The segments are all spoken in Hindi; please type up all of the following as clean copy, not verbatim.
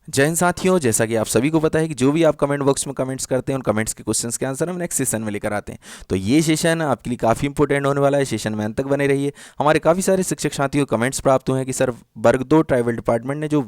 जय हिंद साथियों, जैसा कि आप सभी को पता है कि जो भी आप कमेंट बॉक्स में कमेंट्स करते हैं उन कमेंट्स के क्वेश्चंस के आंसर हम नेक्स्ट सेशन में लेकर आते हैं। तो ये सेशन आपके लिए काफ़ी इंपॉर्टेंट होने वाला है। सेशन में अंत तक बने रहिए। हमारे काफ़ी सारे शिक्षक साथियों को कमेंट्स प्राप्त हुए हैं कि सर वर्ग 2 ट्राइबल डिपार्टमेंट ने जो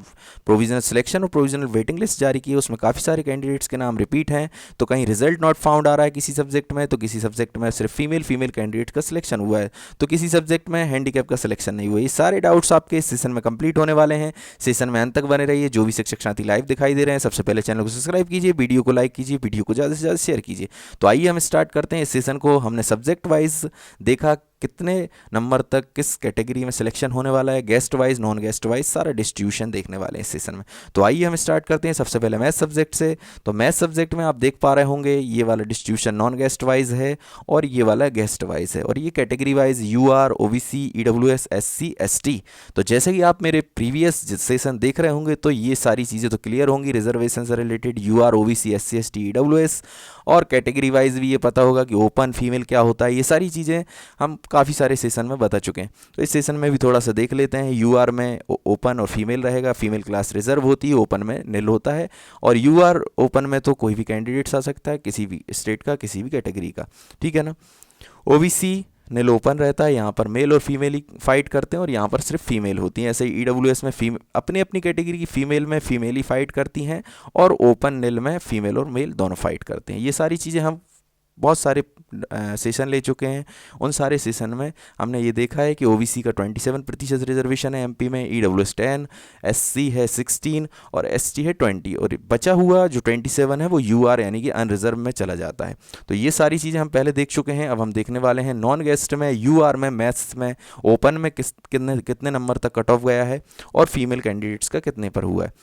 प्रोविजनल सिलेक्शन और प्रोविजनल वेटिंग लिस्ट जारी की है उसमें काफ़ी सारे कैंडिडेट्स के नाम रिपीट हैं। तो कहीं रिजल्ट नॉट फाउंड आ रहा है किसी सब्जेक्ट में, तो किसी सब्जेक्ट में सिर्फ फीमेल कैंडिडेट का सिलेक्शन हुआ है, तो किसी सब्जेक्ट में हैंडीकैप का सिलेक्शन नहीं हुआ। ये सारे डाउट्स आपके इस सेशन में कंप्लीट होने वाले हैं। सेशन में अंत तक बने रहिए। जो भी शिक्षक साथी लाइव दिखाई दे रहे हैं सबसे पहले चैनल को सब्सक्राइब कीजिए, वीडियो को लाइक कीजिए, वीडियो को ज़्यादा से ज़्यादा शेयर कीजिए। तो आइए हम स्टार्ट करते हैं इस सेशन को। हमने सब्जेक्ट वाइज देखा कितने नंबर तक किस कैटेगरी में सिलेक्शन होने वाला है, guest wise non guest wise सारा डिस्ट्रीब्यूशन देखने वाले हैं इस सेशन में। तो आइए हम स्टार्ट करते हैं सबसे पहले मैथ सब्जेक्ट से। तो मैथ सब्जेक्ट में आप देख पा रहे होंगे ये वाला डिस्ट्रीब्यूशन नॉन गेस्ट वाइज है और ये वाला गेस्ट वाइज है, और ये category wise UR OBC EWS SC ST। तो जैसे कि आप मेरे प्रीवियस सेशन देख रहे होंगे तो ये सारी चीज़ें तो क्लियर होंगी रिजर्वेशन से related, UR OBC SC ST EWS। और कैटेगरी वाइज भी ये पता होगा कि ओपन फीमेल क्या होता है। ये सारी चीज़ें हम काफ़ी सारे सेशन में बता चुके हैं। तो इस सेशन में भी थोड़ा सा देख लेते हैं। UR में ओपन और फीमेल रहेगा, फीमेल क्लास रिजर्व होती है, ओपन में निल होता है। और UR ओपन में तो कोई भी कैंडिडेट्स आ सकता है, किसी भी स्टेट का, किसी भी कैटेगरी का, ठीक है ना। OBC निल ओपन रहता है, यहाँ पर मेल और फीमेल ही फाइट करते हैं और यहाँ पर सिर्फ फीमेल होती हैं। ऐसे ही EWS में अपनी अपनी कैटेगरी की फीमेल में फीमेल ही फाइट करती हैं, और ओपन निल में फीमेल और मेल दोनों फाइट करते हैं। ये सारी चीज़ें हम बहुत सारे सेशन ले चुके हैं। उन सारे सेशन में हमने ये देखा है कि OBC का 27% रिजर्वेशन है MP में, EWS 10, SC है 16 और ST है 20, और बचा हुआ जो 27 है वो UR यानी कि अनरिजर्व में चला जाता है। तो ये सारी चीज़ें हम पहले देख चुके हैं। अब हम देखने वाले हैं नॉन गेस्ट में, UR में, मैथ्स में, ओपन में कितने कितने नंबर तक कट ऑफ गया है और फीमेल कैंडिडेट्स का कितने पर हुआ है।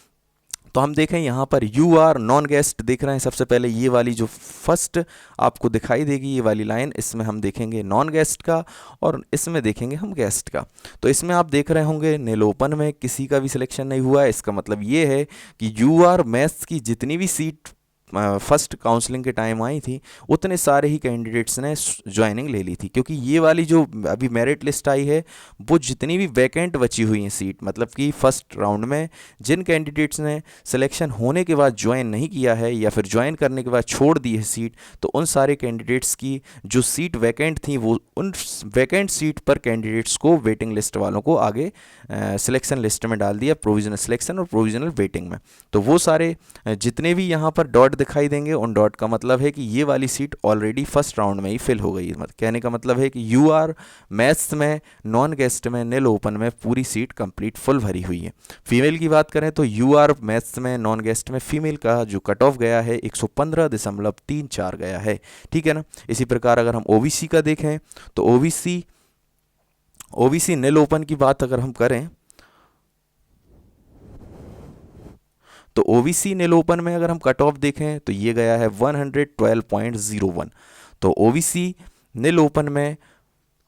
तो हम देखें यहाँ पर UR नॉन गेस्ट देख रहे हैं। सबसे पहले ये वाली जो फर्स्ट आपको दिखाई देगी ये वाली लाइन, इसमें हम देखेंगे नॉन गेस्ट का और इसमें देखेंगे हम गेस्ट का। तो इसमें आप देख रहे होंगे निल ओपन में किसी का भी सिलेक्शन नहीं हुआ है। इसका मतलब ये है कि UR मैथ्स की जितनी भी सीट फर्स्ट काउंसलिंग के टाइम आई थी उतने सारे ही कैंडिडेट्स ने ज्वाइनिंग ले ली थी, क्योंकि ये वाली जो अभी मेरिट लिस्ट आई है वो जितनी भी वैकेंट बची हुई हैं सीट, मतलब कि फर्स्ट राउंड में जिन कैंडिडेट्स ने सिलेक्शन होने के बाद ज्वाइन नहीं किया है या फिर ज्वाइन करने के बाद छोड़ दी है सीट, तो उन सारे कैंडिडेट्स की जो सीट वैकेंट थी वो उन वैकेंट सीट पर कैंडिडेट्स को वेटिंग लिस्ट वालों को आगे सिलेक्शन लिस्ट में डाल दिया, प्रोविजनल सिलेक्शन और प्रोविजनल वेटिंग में। तो वो सारे जितने भी यहाँ पर डॉट दिखाई देंगे उन डॉट का मतलब है कि ये वाली सीट ऑलरेडी फर्स्ट राउंड में ही फिल हो गई है। कहने का मतलब है कि UR मैथ्स में, नॉन गेस्ट में, निल ओपन में पूरी सीट कंप्लीट फुल भरी हुई है। फीमेल की बात करें तो UR मैथ्स में, नॉन गेस्ट में फीमेल का जो कट ऑफ गया है 115.34 गया है, ठीक है ना। इसी प्रकार अगर हम OBC का देखें तो OBC निल ओपन की बात अगर हम करें तो OBC निल ओपन में अगर हम कट ऑफ देखें तो ये गया है 112.01। तो OBC निल ओपन में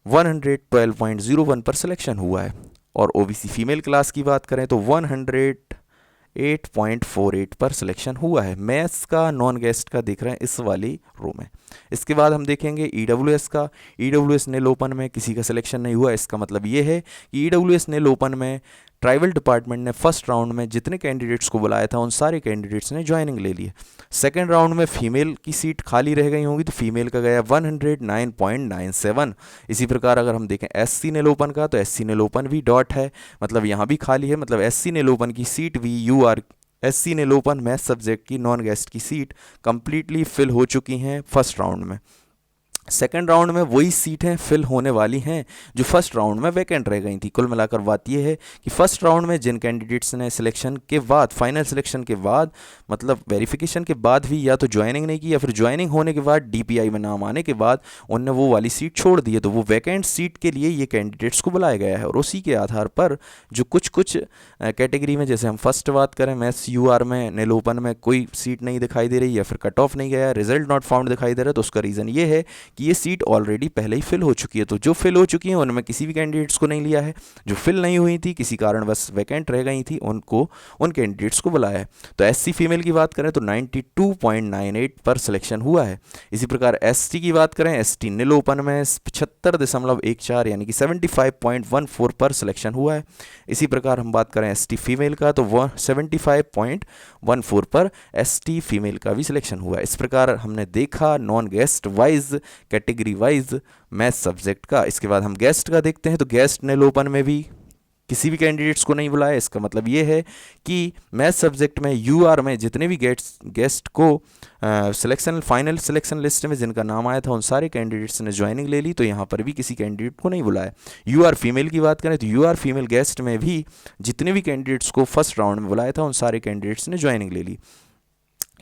112.01 पर सिलेक्शन हुआ है। और OBC फीमेल क्लास की बात करें तो 108.48 पर सिलेक्शन हुआ है। मैथ्स का, नॉन गेस्ट का देख रहे हैं इस वाली रो में। इसके बाद हम देखेंगे EWS का। EWS निल ओपन में किसी का सिलेक्शन नहीं हुआ। इसका मतलब ये है कि EWS निल ओपन में ट्राइबल डिपार्टमेंट ने फर्स्ट राउंड में जितने कैंडिडेट्स को बुलाया था उन सारे कैंडिडेट्स ने ज्वाइनिंग ले ली है। सेकेंड राउंड में फीमेल की सीट खाली रह गई होंगी तो फीमेल का गया 109.97। इसी प्रकार अगर हम देखें SC निल ओपन का तो SC निल ओपन भी डॉट है, मतलब यहाँ भी खाली है, मतलब SC निल ओपन की सीट भी UR SC निल ओपन मैथ सब्जेक्ट की नॉन गेस्ट की सीट कंप्लीटली फिल हो चुकी हैं फर्स्ट राउंड में। सेकेंड राउंड में वही सीटें फिल होने वाली हैं जो फर्स्ट राउंड में वैकेंट रह गई थी। कुल मिलाकर बात यह है कि फर्स्ट राउंड में जिन कैंडिडेट्स ने सिलेक्शन के बाद, फाइनल सिलेक्शन के बाद, मतलब वेरिफिकेशन के बाद भी या तो ज्वाइनिंग नहीं की या फिर ज्वाइनिंग होने के बाद DPI में नाम आने के बाद उनने वो वाली सीट छोड़ दी है, तो वो वैकेंट सीट के लिए ये कैंडिडेट्स को बुलाया गया है। और उसी के आधार पर जो कुछ कैटेगरी में, जैसे हम फर्स्ट बात करें मैथ्स UR में, निल ओपन में कोई सीट नहीं दिखाई दे रही या फिर कट ऑफ नहीं गया, रिजल्ट नॉट फाउंड दिखाई दे रहा है, तो उसका रीज़न ये है कि ये सीट ऑलरेडी पहले ही फिल हो चुकी है। तो जो फिल हो चुकी हैं उनमें किसी भी कैंडिडेट्स को नहीं लिया है, जो फिल नहीं हुई थी किसी कारण बस वैकेंट रह गई थी उन कैंडिडेट्स को बुलाया है। तो एससी फीमेल की बात करें तो 92.98 पर सिलेक्शन हुआ है। इसी प्रकार एसटी की बात करें, एसटी नील ओपन में 75.14 यानी कि 75.14 पर सिलेक्शन हुआ है। इसी प्रकार हम बात करें एसटी फीमेल का तो वह 75.14 पर एसटी फीमेल का भी सिलेक्शन हुआ है। इस प्रकार हमने देखा non guest wise, category wise math subject का। इसके बाद हम गेस्ट का देखते हैं तो गेस्ट नील ओपन में भी किसी भी कैंडिडेट्स को नहीं बुलाया। इसका मतलब ये है कि मैथ सब्जेक्ट में यूआर में जितने भी गेस्ट को सिलेक्शन फाइनल सिलेक्शन लिस्ट में जिनका नाम आया था उन सारे कैंडिडेट्स ने ज्वाइनिंग ले ली, तो यहाँ पर भी किसी कैंडिडेट को नहीं बुलाया। यूआर फीमेल की बात करें तो यूआर फीमेल गेस्ट में भी जितने भी कैंडिडेट्स को फर्स्ट राउंड में बुलाया था उन सारे कैंडिडेट्स ने ज्वाइनिंग ले ली।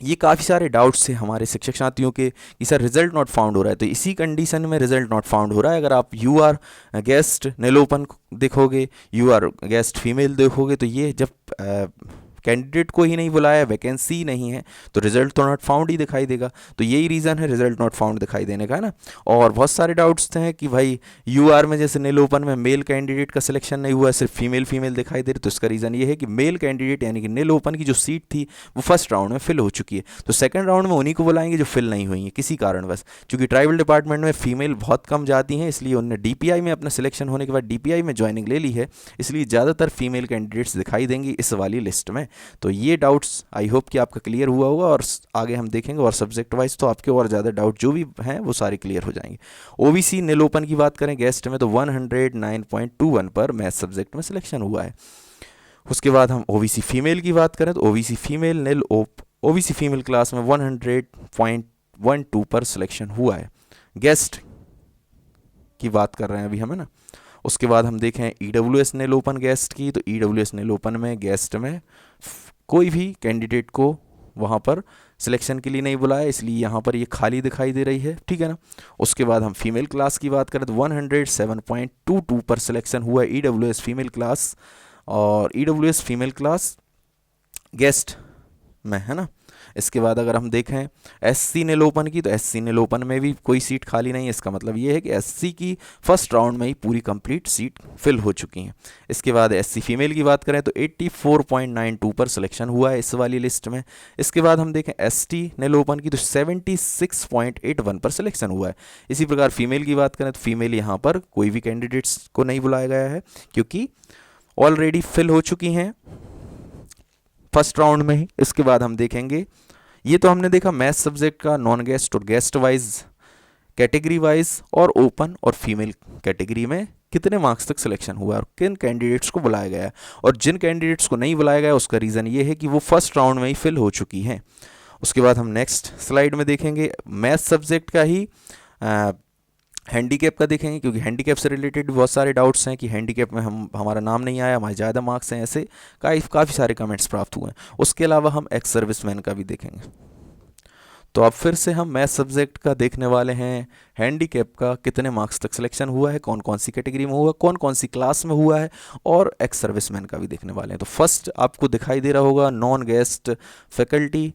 ये काफ़ी सारे डाउट्स थे हमारे शिक्षक साथियों के कि सर रिजल्ट नॉट फाउंड हो रहा है, तो इसी कंडीशन में रिजल्ट नॉट फाउंड हो रहा है। अगर आप यू आर गेस्ट नील ओपन देखोगे, यू आर गेस्ट फीमेल देखोगे, तो ये जब कैंडिडेट को ही नहीं बुलाया, वैकेंसी नहीं है, तो रिजल्ट तो नॉट फाउंड ही दिखाई देगा। तो यही रीज़न है रिजल्ट नॉट फाउंड दिखाई देने का, है ना। और बहुत सारे डाउट्स थे कि भाई यूआर में जैसे नील ओपन में मेल कैंडिडेट का सिलेक्शन नहीं हुआ, सिर्फ फीमेल दिखाई दे रही, तो इसका रीज़न ये है कि मेल कैंडिडेट यानी कि नील ओपन की जो सीट थी वो फर्स्ट राउंड में फिल हो चुकी है, तो सेकंड राउंड में उन्हीं को बुलाएंगे जो फिल नहीं हुई है किसी कारणवश। क्योंकि ट्राइबल डिपार्टमेंट में फीमेल बहुत कम जाती हैं, इसलिए उन्होंने डीपीआई में अपना सिलेक्शन होने के बाद डीपीआई में ज्वाइनिंग ले ली है, इसलिए ज़्यादातर फीमेल कैंडिडेट्स दिखाई देंगी इस वाली लिस्ट में। तो ये डाउट्स आई होप कि आपका क्लियर हुआ होगा, और आगे हम देखेंगे और सब्जेक्ट वाइज तो आपके और ज़्यादा डाउट जो भी हैं वो सारे क्लियर हो जाएंगे। ओबीसी नील ओपन की बात करें गेस्ट में तो 109.21 पर मैथ सब्जेक्ट में सिलेक्शन हुआ है। उसके बाद हम ओबीसी फीमेल की बात करें तो ओबीसी फीमेल नील ओबीसी फीमेल क्लास में 100.12 पर सिलेक्शन हुआ है। गेस्ट की बात कर रहे हैं अभी हम, है ना। उसके बाद हम देखें ईडब्ल्यूएस नील ओपन गेस्ट की, तो ईडब्ल्यूएस नील ओपन में गेस्ट में कोई भी कैंडिडेट को वहाँ पर सिलेक्शन के लिए नहीं बुलाया, इसलिए यहाँ पर ये खाली दिखाई दे रही है, ठीक है ना। उसके बाद हम फीमेल क्लास की बात करें तो 107.22 पर सिलेक्शन हुआ है ईडब्ल्यूएस फीमेल क्लास, और ईडब्ल्यूएस फीमेल क्लास गेस्ट में, है ना। इसके बाद अगर हम देखें एससी नील ओपन की तो एससी नील ओपन में भी कोई सीट खाली नहीं है। इसका मतलब ये है कि एससी की फर्स्ट राउंड में ही पूरी कंप्लीट सीट फिल हो चुकी हैं। इसके बाद एससी फीमेल की बात करें तो 84.92 पर सिलेक्शन हुआ है इस वाली लिस्ट में। इसके बाद हम देखें एसटी नील ओपन की तो 76.81 पर सिलेक्शन हुआ है। इसी प्रकार फीमेल की बात करें तो फीमेल यहाँ पर कोई भी कैंडिडेट्स को नहीं बुलाया गया है, क्योंकि ऑलरेडी फिल हो चुकी हैं फर्स्ट राउंड में ही। इसके बाद हम देखेंगे, ये तो हमने देखा मैथ सब्जेक्ट का नॉन गेस्ट और गेस्ट वाइज, कैटेगरी वाइज और ओपन और फीमेल कैटेगरी में कितने मार्क्स तक सिलेक्शन हुआ और किन कैंडिडेट्स को बुलाया गया है, और जिन कैंडिडेट्स को नहीं बुलाया गया उसका रीज़न ये है कि वो फर्स्ट राउंड में ही फिल हो चुकी हैं। उसके बाद हम नेक्स्ट स्लाइड में देखेंगे मैथ सब्जेक्ट का ही हैंडीकैप का देखेंगे, क्योंकि हैंडीकैप से रिलेटेड बहुत सारे डाउट्स हैं कि हैंडीकैप में हमारा नाम नहीं आया, हमारे ज़्यादा मार्क्स हैं, ऐसे काफ़ी सारे कमेंट्स प्राप्त हुए हैं। उसके अलावा हम एक्स सर्विसमैन का भी देखेंगे। तो अब फिर से हम मैथ सब्जेक्ट का देखने वाले हैं, हैंडीकैप का कितने मार्क्स तक सिलेक्शन हुआ है, कौन कौन सी कैटेगरी में हुआ, कौन कौन सी क्लास में हुआ है, और एक्स सर्विसमैन का भी देखने वाले हैं। तो फर्स्ट आपको दिखाई दे रहा होगा नॉन गेस्ट फैकल्टी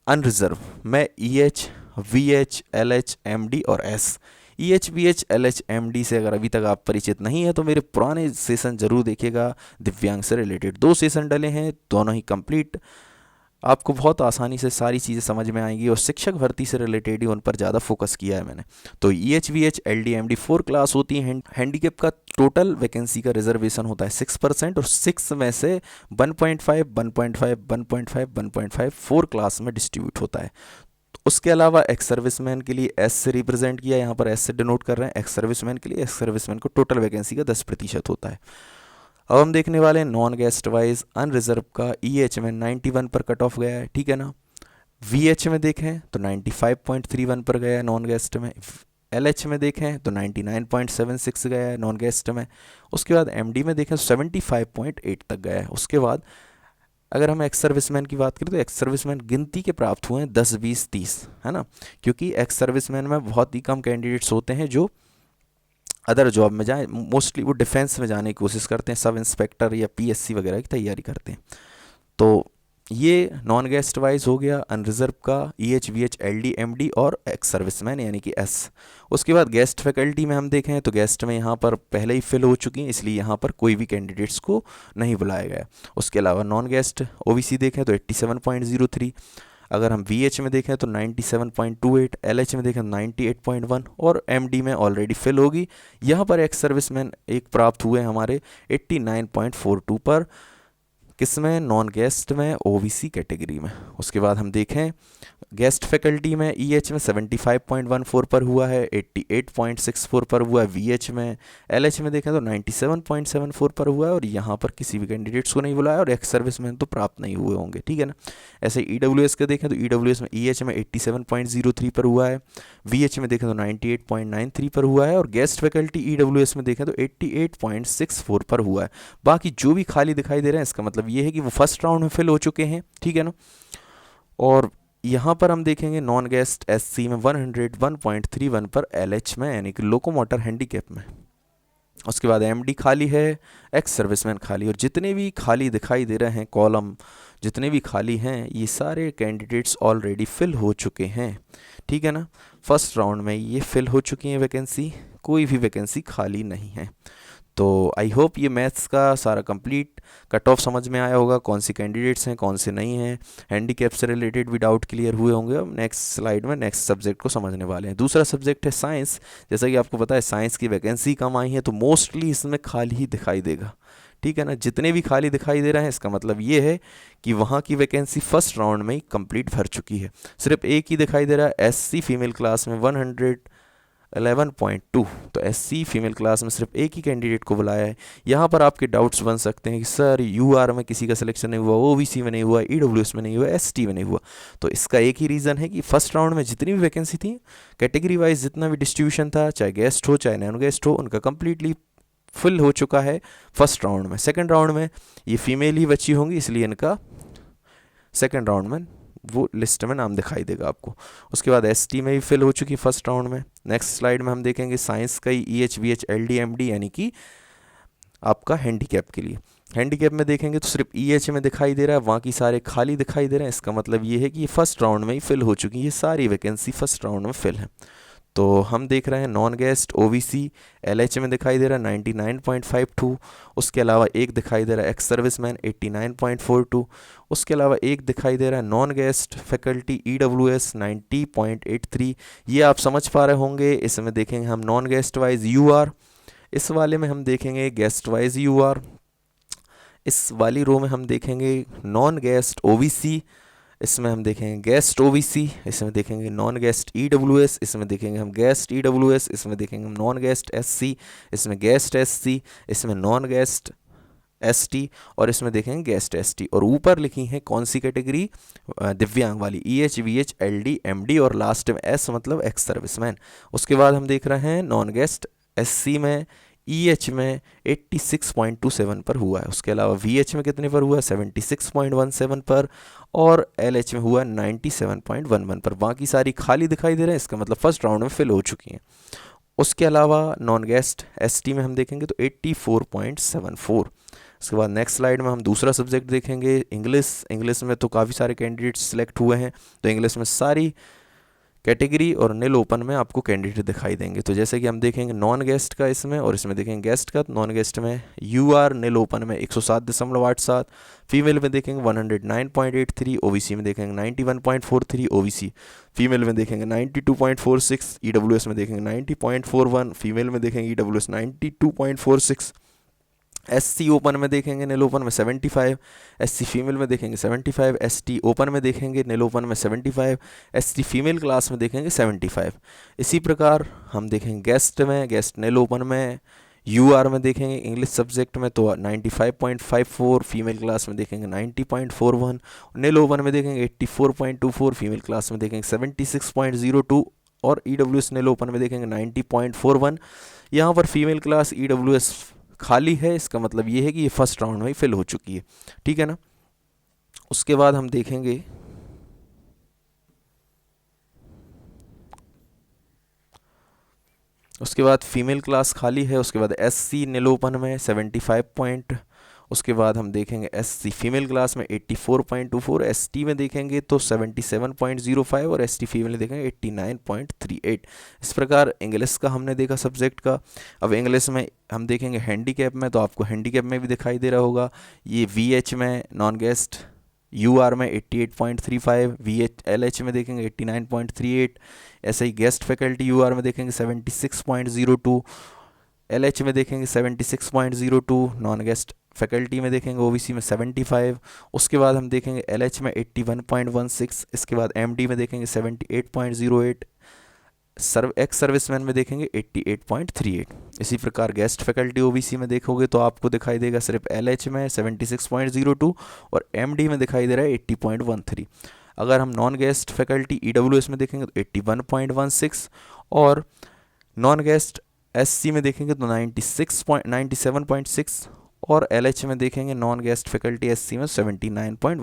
अनरिजर्व में EH, VH, LH, MD और S। EH, VH, LH, MD से अगर अभी तक आप परिचित नहीं है तो मेरे पुराने सेशन जरूर देखिएगा, दिव्यांग से रिलेटेड 2 सेशन डले हैं, दोनों ही कंप्लीट, आपको बहुत आसानी से सारी चीज़ें समझ में आएंगी, और शिक्षक भर्ती से रिलेटेड ही उन पर ज़्यादा फोकस किया है मैंने। तो EH, VH, LD, MD 4 class होती हैं। हैंडीकैप का टोटल वैकेंसी का रिजर्वेशन होता है 6%, और 6 में से 1.5, 1.5, 1.5, 1.5 4 क्लास में डिस्ट्रीब्यूट होता है। उसके अलावा एक्स सर्विसमैन के लिए एस से रिप्रेजेंट किया, यहाँ पर एस से डिनोट कर रहे हैं एक्स सर्विसमैन के लिए। एक्स सर्विसमैन को टोटल वैकेंसी का 10% होता है। अब हम देखने वाले हैं नॉन गेस्ट वाइज अनरिजर्व का। EH में 91 पर कट ऑफ गया है, ठीक है ना। VH में देखें तो 95.31 पर गया है नॉन गेस्ट में। LH में देखें तो 99.76 गया है नॉन गेस्ट में। उसके बाद MD में देखें तो 75.8 तक गया है। उसके बाद अगर हम एक्स सर्विसमैन की बात करें तो एक्स सर्विसमैन गिनती के प्राप्त हुए हैं 10, 20, 30, है ना। क्योंकि एक्स सर्विसमैन में बहुत ही कम कैंडिडेट्स होते हैं जो अदर जॉब में जाएं, मोस्टली वो डिफेंस में जाने की कोशिश करते हैं, सब इंस्पेक्टर या PSC वगैरह की तैयारी करते हैं। तो ये नॉन गेस्ट वाइज हो गया अनरिजर्व का EH VH LD MD और एक्स सर्विसमैन यानी कि S। उसके बाद गेस्ट फैकल्टी में हम देखें तो गेस्ट में यहाँ पर पहले ही फिल हो चुकी हैं, इसलिए यहाँ पर कोई भी कैंडिडेट्स को नहीं बुलाया गया। उसके अलावा नॉन गेस्ट OBC देखें तो 87.03, अगर हम VH में देखें तो 97.28, LH में देखें तो 98.1 और MD में ऑलरेडी फिल होगी। यहाँ पर एक्स सर्विसमैन एक प्राप्त हुए हमारे 89.42 पर, किसमें, नॉन गेस्ट में OBC कैटेगरी में। उसके बाद हम देखें गेस्ट फैकल्टी में EH में 75.14 पर हुआ है, 88.64 पर हुआ है VH में, LH में देखें तो 97.74 पर हुआ है और यहाँ पर किसी भी कैंडिडेट्स को नहीं बुलाया और एक्स सर्विसमैन तो प्राप्त नहीं हुए होंगे, ठीक है ना। ऐसे EWS के देखें तो EWS में EH में 87.03 पर हुआ है, VH में देखें तो 98.93 पर हुआ है और गेस्ट फैकल्टी EWS में देखें तो 88.64 पर हुआ है। बाकी जो भी खाली दिखाई दे रहे हैं इसका मतलब ये है कि वो फर्स्ट राउंड में फिल हो चुके हैं, ठीक है ना। और यहाँ पर हम देखेंगे नॉन गेस्ट SC में 101.31 पर, LH में यानी कि लोकोमोटर हैंडीकैप में। उसके बाद MD खाली है, एक्स सर्विसमैन खाली, और जितने भी खाली दिखाई दे रहे हैं कॉलम, जितने भी खाली हैं ये सारे कैंडिडेट्स ऑलरेडी फिल हो चुके हैं, ठीक है ना। फर्स्ट राउंड में ये फिल हो चुकी हैं वैकेंसी, कोई भी वैकेंसी खाली नहीं है। तो आई होप ये मैथ्स का सारा कंप्लीट कट ऑफ समझ में आया होगा, कौन सी कैंडिडेट्स हैं कौन से नहीं हैं, हैंडीकैप से रिलेटेड भी डाउट क्लियर हुए होंगे। अब नेक्स्ट स्लाइड में नेक्स्ट सब्जेक्ट को समझने वाले हैं। दूसरा सब्जेक्ट है साइंस। जैसा कि आपको पता है साइंस की वैकेंसी कम आई है तो मोस्टली इसमें खाली ही दिखाई देगा, ठीक है ना। जितने भी खाली दिखाई दे रहे हैं इसका मतलब ये है कि वहाँ की वैकेंसी फर्स्ट राउंड में ही कंप्लीट भर चुकी है। सिर्फ एक ही दिखाई दे रहा है SC फीमेल क्लास में 111.2, तो SC फीमेल क्लास में सिर्फ एक ही कैंडिडेट को बुलाया है। यहाँ पर आपके डाउट्स बन सकते हैं कि सर UR में किसी का सिलेक्शन नहीं हुआ, OBC में नहीं हुआ, EWS में नहीं हुआ, ST में नहीं हुआ। तो इसका एक ही रीज़न है कि फर्स्ट राउंड में जितनी भी वैकेंसी थी कैटेगरी वाइज जितना भी डिस्ट्रीब्यूशन था, चाहे गेस्ट हो चाहे नॉन गेस्ट हो, उनका कंप्लीटली फुल हो चुका है फर्स्ट राउंड में। सेकंड राउंड में ये फीमेल ही बची होंगी, इसलिए इनका सेकंड राउंड में वो लिस्ट में नाम दिखाई देगा आपको। उसके बाद ST में भी फिल हो चुकी फर्स्ट राउंड में। नेक्स्ट स्लाइड में हम देखेंगे साइंस का ही EH VH LD MD यानी कि आपका हैंडीकैप के लिए। हैंडीकैप में देखेंगे तो सिर्फ EH में दिखाई दे रहा है, बाकी सारे खाली दिखाई दे रहे हैं। इसका मतलब ये है कि ये फर्स्ट राउंड में ही फिल हो चुकी है, ये सारी वैकेंसी फर्स्ट राउंड में फिल है। तो हम देख रहे हैं नॉन गेस्ट OBC LH में दिखाई दे रहा है 99.52, उसके अलावा एक दिखाई दे रहा है एक्स सर्विसमैन 89.42, उसके अलावा एक दिखाई दे रहा है नॉन गेस्ट फैकल्टी EWS 90.83। ये आप समझ पा रहे होंगे। इसमें देखेंगे हम नॉन गेस्ट वाइज UR, इस वाले में हम देखेंगे गेस्ट वाइज UR, इस वाली रो में हम देखेंगे नॉन गेस्ट OBC, इसमें हम देखेंगे गेस्ट OBC, इसमें देखेंगे नॉन गेस्ट EWS, इसमें देखेंगे हम गेस्ट EWS, इसमें देखेंगे हम नॉन गेस्ट SC, इसमें गेस्ट SC, इसमें नॉन गेस्ट ST और इसमें देखेंगे गेस्ट ST। और ऊपर लिखी है कौन सी कैटेगरी, दिव्यांग वाली EH VH LD MD और लास्ट में S मतलब एक्स सर्विसमैन। उसके बाद हम देख रहे हैं नॉन गेस्ट SC में EH में 86.27 पर हुआ है, उसके अलावा VH में कितने पर हुआ है 76.17 पर और LH में हुआ 97.11 पर। बाकी सारी खाली दिखाई दे रहे हैं, इसका मतलब फर्स्ट राउंड में फिल हो चुकी हैं। उसके अलावा नॉन गेस्ट ST में हम देखेंगे तो 84.74। उसके बाद नेक्स्ट स्लाइड में हम दूसरा सब्जेक्ट देखेंगे इंग्लिश में तो काफ़ी सारे कैंडिडेट्स सिलेक्ट हुए हैं, तो इंग्लिश में सारी कैटेगरी और नील ओपन में आपको कैंडिडेट दिखाई देंगे। तो जैसे कि हम देखेंगे नॉन गेस्ट का इसमें और इसमें देखेंगे गेस्ट का। नॉन गेस्ट में UR नील ओपन में 107.87, फीमेल में देखेंगे 109.83, OBC में देखेंगे 91.43, OBC फीमेल में देखेंगे 92.46, EWS में देखेंगे 90.41, फीमेल में देखेंगे EWS 92.46, SC ओपन में देखेंगे नील ओपन में 75, SC फीमेल में देखेंगे 75, ST ओपन में देखेंगे नील ओपन में 75, ST फीमेल क्लास में देखेंगे 75। इसी प्रकार हम देखेंगे गेस्ट नील ओपन में UR में देखेंगे इंग्लिश सब्जेक्ट में तो 95.54, फीमेल क्लास में देखेंगे 90.41, नील ओपन में देखेंगे 84.24, फीमेल क्लास में देखेंगे 76.02 और EWS नील ओपन में देखेंगे 90.41। यहाँ पर फीमेल क्लास EWS खाली है, इसका मतलब ये है कि ये फर्स्ट राउंड में ही फिल हो चुकी है, ठीक है ना। उसके बाद हम देखेंगे उसके बाद फीमेल क्लास खाली है, उसके बाद SC नील ओपन में 75 पॉइंट उसके बाद हम देखेंगे एससी फीमेल क्लास में 84.24, एसटी में देखेंगे तो 77.05 और एसटी फीमेल देखेंगे 89.38। इस प्रकार इंग्लिश का हमने देखा सब्जेक्ट का। अब इंग्लिश में हम देखेंगे हैंडीकैप में, तो आपको हैंडीकैप में भी दिखाई दे रहा होगा ये वीएच में नॉन गेस्ट, यूआर में 88.35, वीएच एलएच में देखेंगे 89.38, ऐसे ही गेस्ट फैकल्टी यूआर में देखेंगे 76.02, एलएच में देखेंगे 76.02, नॉन गेस्ट फैकल्टी में देखेंगे ओबीसी में 75। उसके बाद हम देखेंगे एलएच में 81.16, इसके बाद एमडी में देखेंगे 78.08, एक्स सर्विसमैन में देखेंगे 88.38। इसी प्रकार गेस्ट फैकल्टी ओबीसी में देखोगे तो आपको दिखाई देगा सिर्फ एलएच में 76.02 और एमडी में दिखाई दे रहा है 80.13। अगर हम नॉन गेस्ट फैकल्टी ईडब्ल्यूएस में देखेंगे तो 81.16 और नॉन गेस्ट एससी में देखेंगे तो 97.6 और एलएच में देखेंगे नॉन गेस्ट फैकल्टी एससी में 79.1।